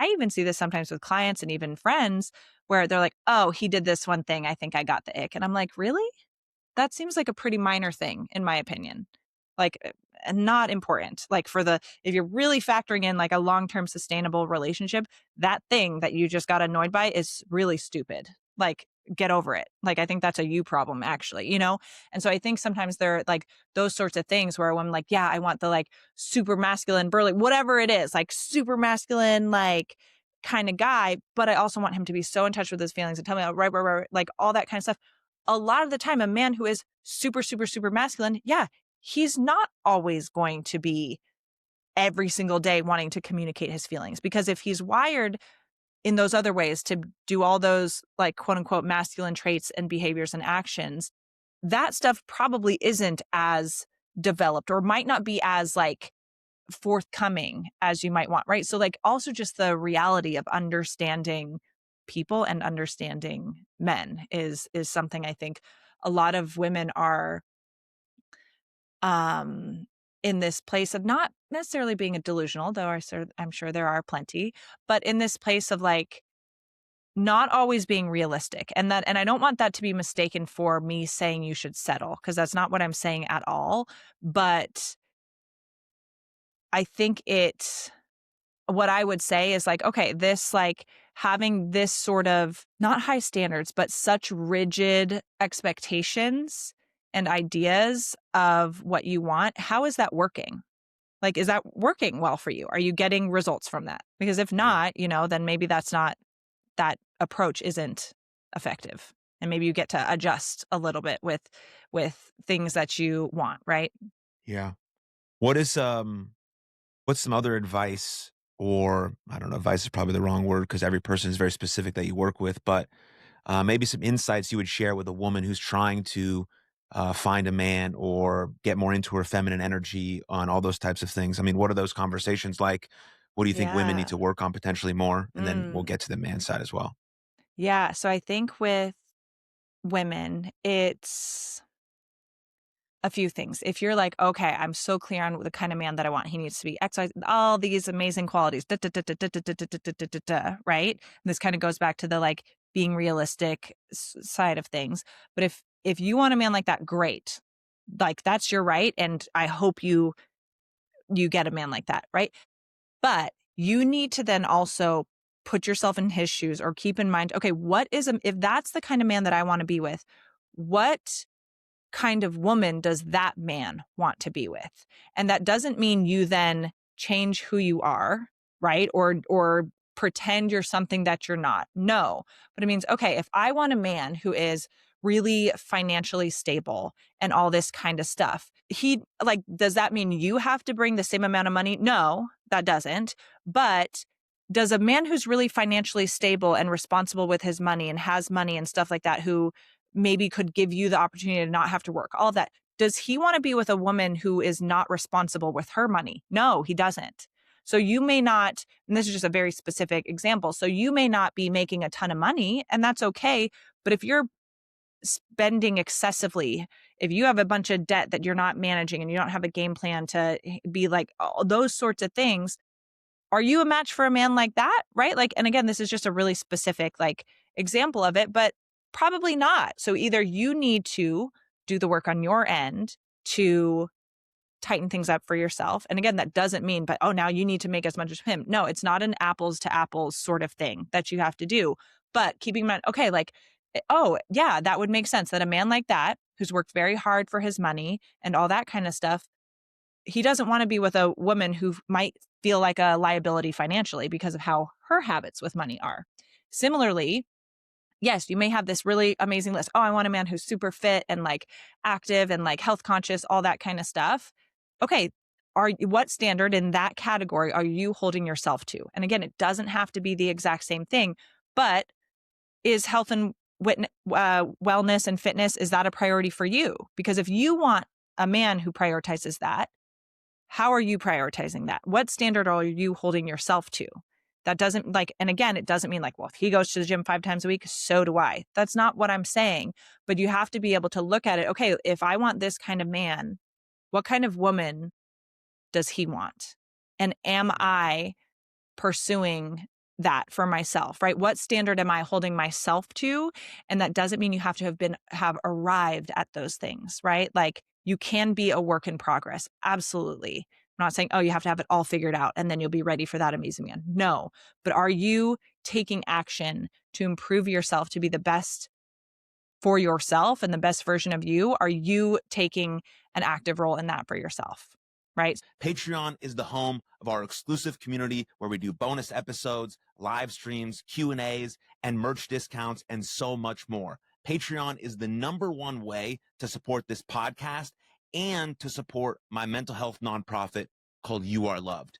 I even see this sometimes with clients and even friends where they're like, oh, he did this one thing. I think I got the ick. And I'm like, really? That seems like a pretty minor thing, in my opinion. Like, not important. Like, if you're really factoring in like a long term sustainable relationship, that thing that you just got annoyed by is really stupid. Like, get over it. Like, I think that's a you problem, actually, you know? And so I think sometimes there are like those sorts of things where I'm like, yeah, I want the like super masculine, burly, whatever it is, like super masculine, like kind of guy, but I also want him to be so in touch with his feelings and tell me, right, like all that kind of stuff. A lot of the time, a man who is super, super, super masculine, yeah, he's not always going to be every single day wanting to communicate his feelings, because if he's wired in those other ways to do all those like quote unquote masculine traits and behaviors and actions, that stuff probably isn't as developed or might not be as like forthcoming as you might want, right? So like also just the reality of understanding people and understanding men is something I think a lot of women are um in this place of not necessarily being a delusional, though I'm sure there are plenty, but in this place of like not always being realistic. And I don't want that to be mistaken for me saying you should settle, because that's not what I'm saying at all. But I think what I would say is like, okay, this like having this sort of not high standards, but such rigid expectations and ideas of what you want, how is that working? Like, is that working well for you? Are you getting results from that? Because if Yeah. not, then maybe that approach isn't effective. And maybe you get to adjust a little bit with things that you want, right? Yeah. What is what's some other advice, or I don't know, advice is probably the wrong word because every person is very specific that you work with, but maybe some insights you would share with a woman who's trying to find a man or get more into her feminine energy on all those types of things. I mean, what are those conversations like? What do you think women need Yeah. to work on potentially more? And then we'll Mm. get to the man side as well. Yeah. So I think with women, it's a few things. If you're like, okay, I'm so clear on the kind of man that I want, he needs to be X, Y, all these amazing qualities, right? And this kind of goes back to the like being realistic side of things. But if you want a man like that, great, like that's your right, and I hope you get a man like that, right? But you need to then also put yourself in his shoes or keep in mind, okay, if that's the kind of man that I want to be with, what kind of woman does that man want to be with? And that doesn't mean you then change who you are, right? Or pretend you're something that you're not. No. But it means, okay, if I want a man who is really financially stable and all this kind of stuff, does that mean you have to bring the same amount of money? No, that doesn't. But does a man who's really financially stable and responsible with his money and has money and stuff like that, who maybe could give you the opportunity to not have to work, all of that, does he want to be with a woman who is not responsible with her money? No, he doesn't. So you may not, and this is just a very specific example. So you may not be making a ton of money, and that's okay. But if you're spending excessively, if you have a bunch of debt that you're not managing and you don't have a game plan to be like all those sorts of things, are you a match for a man like that? Right? Like, and again, this is just a really specific like example of it, but probably not. So either you need to do the work on your end to tighten things up for yourself. And again, that doesn't mean, but oh, now you need to make as much as him. No, it's not an apples to apples sort of thing that you have to do. But keeping in mind, okay, like, oh, yeah, that would make sense that a man like that, who's worked very hard for his money and all that kind of stuff, he doesn't want to be with a woman who might feel like a liability financially because of how her habits with money are. Similarly, yes, you may have this really amazing list. Oh, I want a man who's super fit and like active and like health conscious, all that kind of stuff. Okay, what standard in that category are you holding yourself to? And again, it doesn't have to be the exact same thing, but is health and wellness and fitness, is that a priority for you? Because if you want a man who prioritizes that, how are you prioritizing that? What standard are you holding yourself to? That doesn't like, and again, it doesn't mean like, well, if he goes to the gym 5 times a week, so do I. That's not what I'm saying. But you have to be able to look at it. Okay, if I want this kind of man, what kind of woman does he want? And am Yeah. I pursuing that for myself, right? What standard am I holding myself to? And that doesn't mean you have to have arrived at those things, right? Like you can be a work in progress. Absolutely. I'm not saying, oh, you have to have it all figured out and then you'll be ready for that amazing man. No. But are you taking action to improve yourself to be the best for yourself and the best version of you? Are you taking an active role in that for yourself? Right? Patreon is the home of our exclusive community where we do bonus episodes, live streams, Q&As, and merch discounts, and so much more. Patreon is the #1 way to support this podcast and to support my mental health nonprofit called You Are Loved.